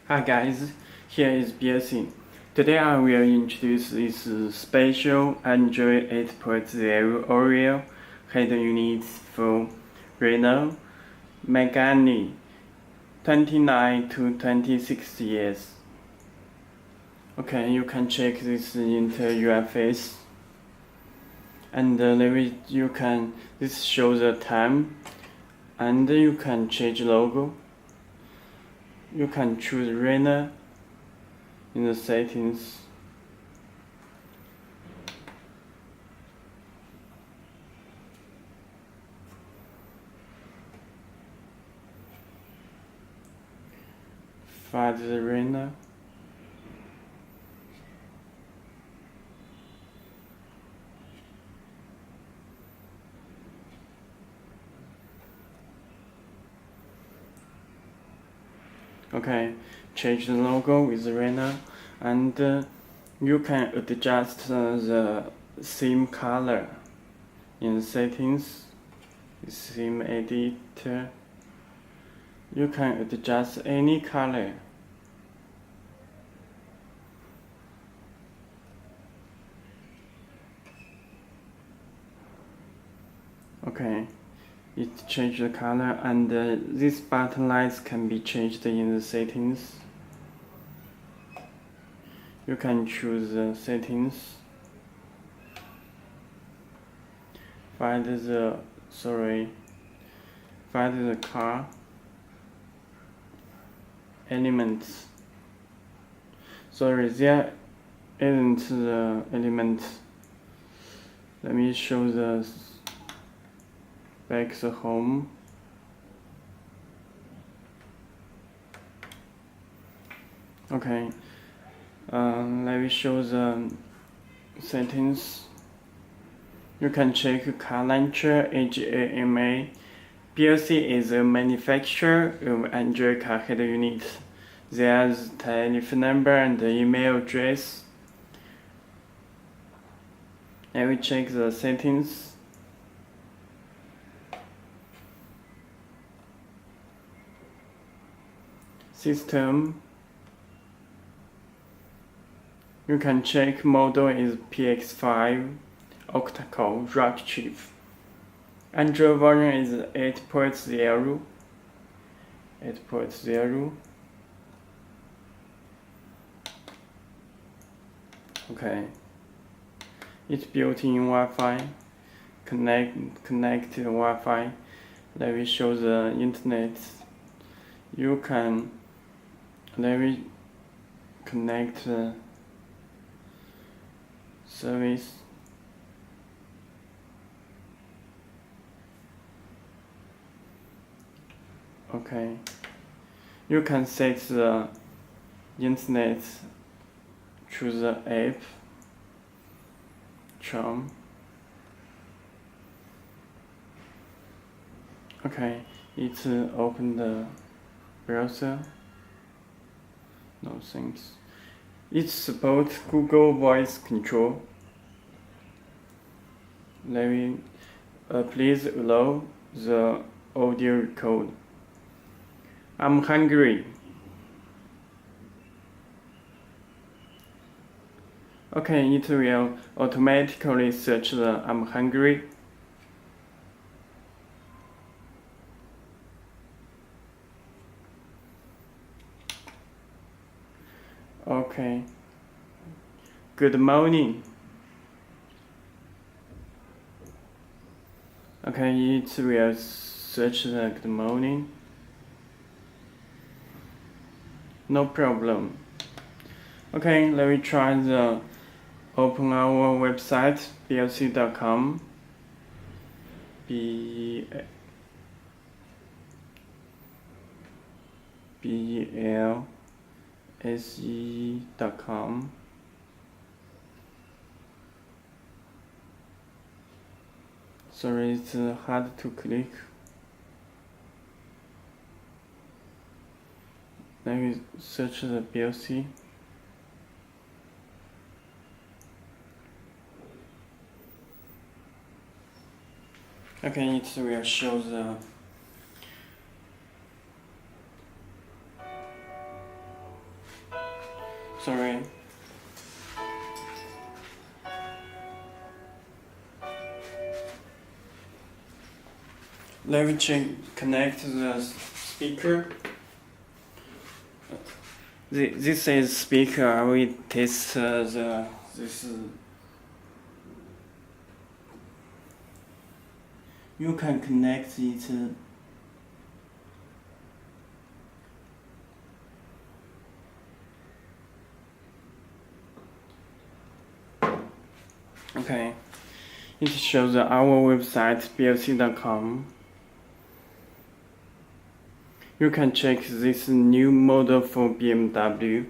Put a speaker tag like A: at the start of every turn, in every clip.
A: Hi guys, here is Belsee. Today I will introduce this special Android 8.0 Oreo head unit for Renault Megane 29 to 26 years. Okay, you can check this interface, and this shows the time, and you can change logo. You can choose Renault in the settings. Find the Renault. Okay, change the logo with Renault, and you can adjust the theme color in the settings. Theme editor. You can adjust any color. Okay. It changed the color, and these button lights can be changed in the settings. You can choose the settings. Find the car elements. Sorry, there isn't the element. Let me show the back the home. Okay, let me show the settings. You can check car launcher, HAMA. Belsee is a manufacturer of Android car head unit. There's telephone number and email address. Let me check the settings. System. You can check model is PX5 Octa core rack chip. Android version is 8.0. Okay. It's built-in Wi-Fi. Connect Wi-Fi. Let me show the internet. You can connect the service. Okay. You can set the internet through the app. Charm. Okay, it's open the browser. No thanks. It supports Google Voice Control. Let me please allow the audio record. I'm hungry. Okay, it will automatically search the I'm hungry. Okay. Good morning. Okay, it will search the good morning. No problem. Okay, let me try the open our website belsee.com. belsee.com. Sorry, it's hard to click. Let me search the Belsee. Okay, it will show the Sorry. Let me connect the speaker. This is speaker. I will test this. You can connect it. Okay, it shows our website belsee.com. You can check this new model for BMW.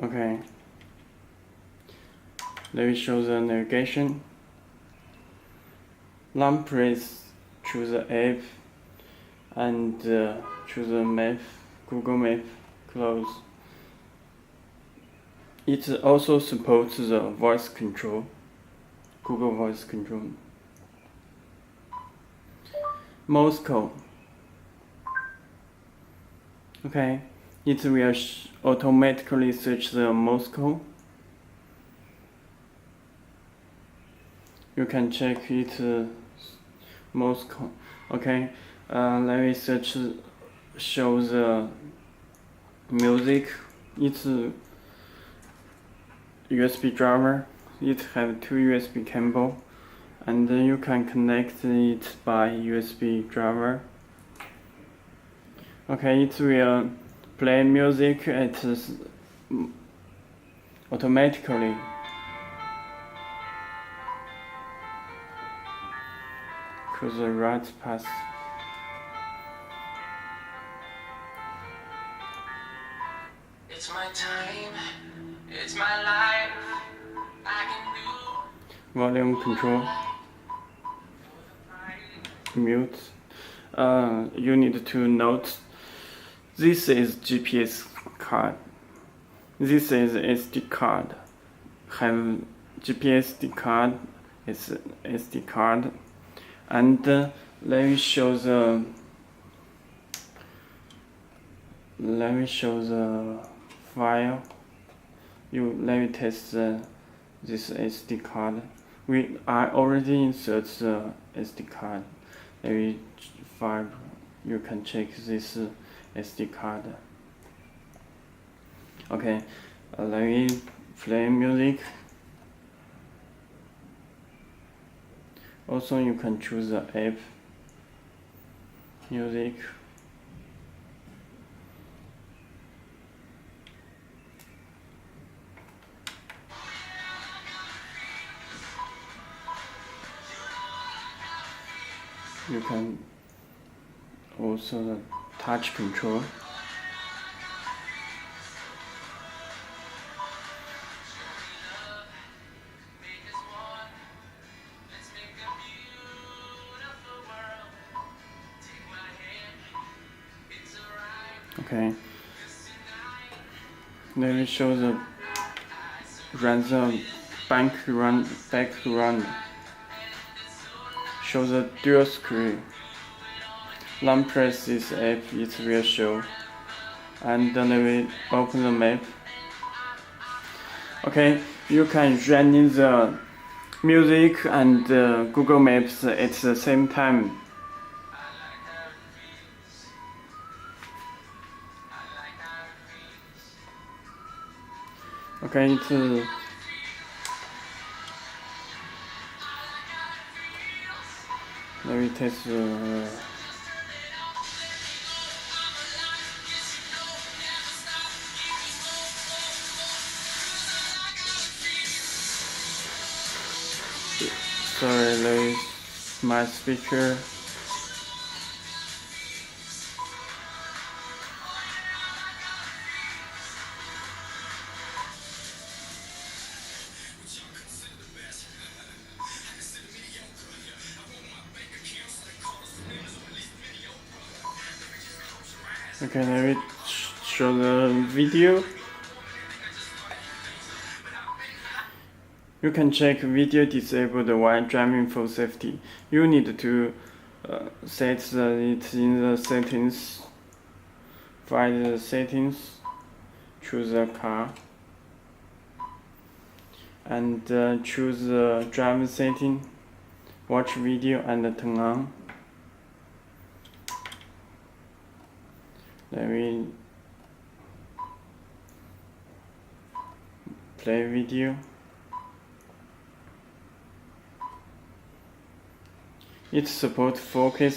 A: Okay, let me show the navigation. Long press, choose the app, and choose the map, Google Map, close. It also supports the voice control, Google voice control. Moscow. Okay, it will automatically search the Moscow. You can check it Moscow. Okay, let me search. Show the music. It's USB driver. It has 2 USB cable, and you can connect it by USB driver. Okay, it will play music automatically. To the right path. It's my time. It's my life. I can do. Volume control. Mute. You need to note. This is GPS card. This is SD card. Have GPS card. It's SD card. And let me show the file. Let me test this SD card. I already insert the SD card. Let me file. You can check this SD card. Okay, let me play music. Also, you can choose the app, music. You can also the touch control. Okay. Let me show the background. Show the dual screen. Long press this app, it will show. And then we open the map. Okay, you can run in the music and Google Maps at the same time. Okay, let me test sorry, let me my speaker. Okay, let me show the video. You can check video disabled while driving for safety. You need to set it in the settings. Find the settings, choose a car, and choose the driver setting, watch video and turn on. Let me play video. It supports 4K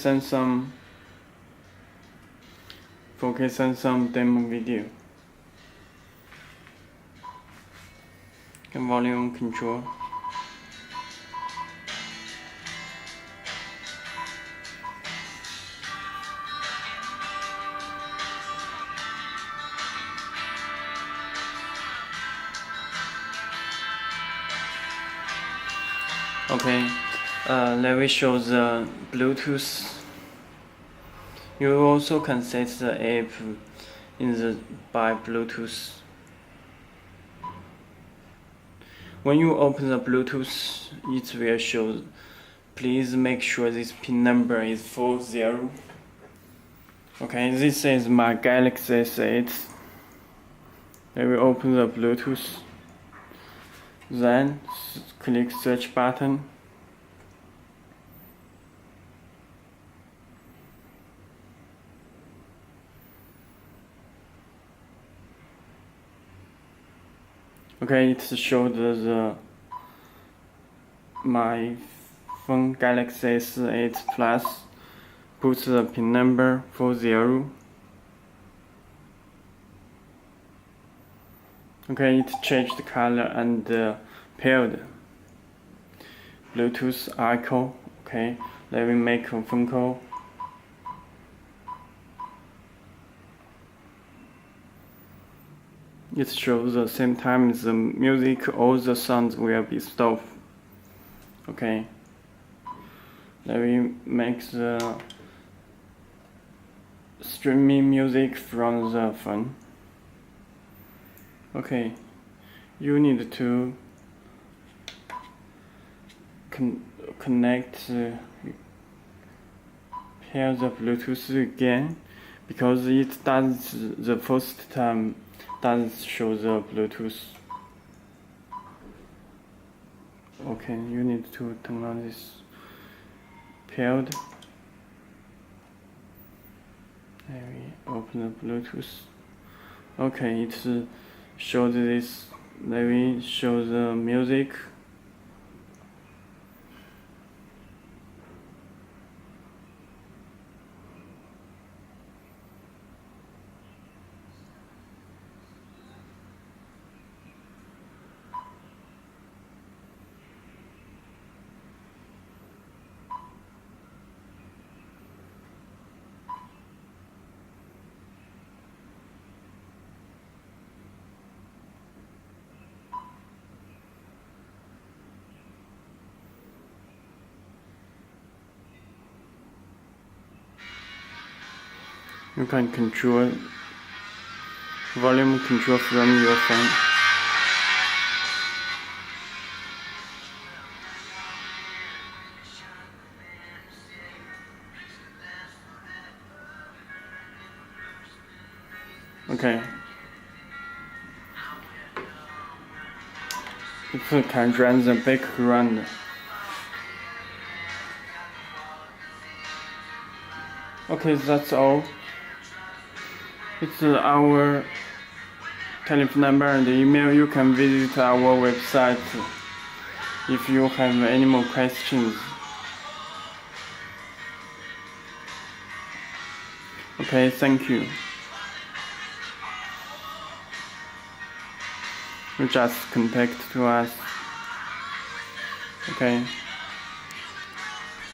A: some demo video. Can volume control. Okay, let me show the Bluetooth. You also can set the app by Bluetooth. When you open the Bluetooth, it will show. Please make sure this pin number is 40. Okay, this is my Galaxy S8. Let me open the Bluetooth. Then click search button. Okay, it showed my phone Galaxy S8 Plus puts the pin number 40. Okay, it changed the color and paired. Bluetooth icon. Okay, let me make a phone call. It shows the same time the music, all the sounds will be stopped. Okay, let me make the streaming music from the phone. Okay, you need to connect pair the Bluetooth again, because it does the first time doesn't show the Bluetooth. Okay, you need to turn on this paired. Let me open the Bluetooth. Okay, it shows this. Let me show the music. You can control volume control from your phone. Okay. It can run the background. Okay, that's all. It's our telephone number and email. You can visit our website if you have any more questions. Okay, thank you. You just contact to us. Okay.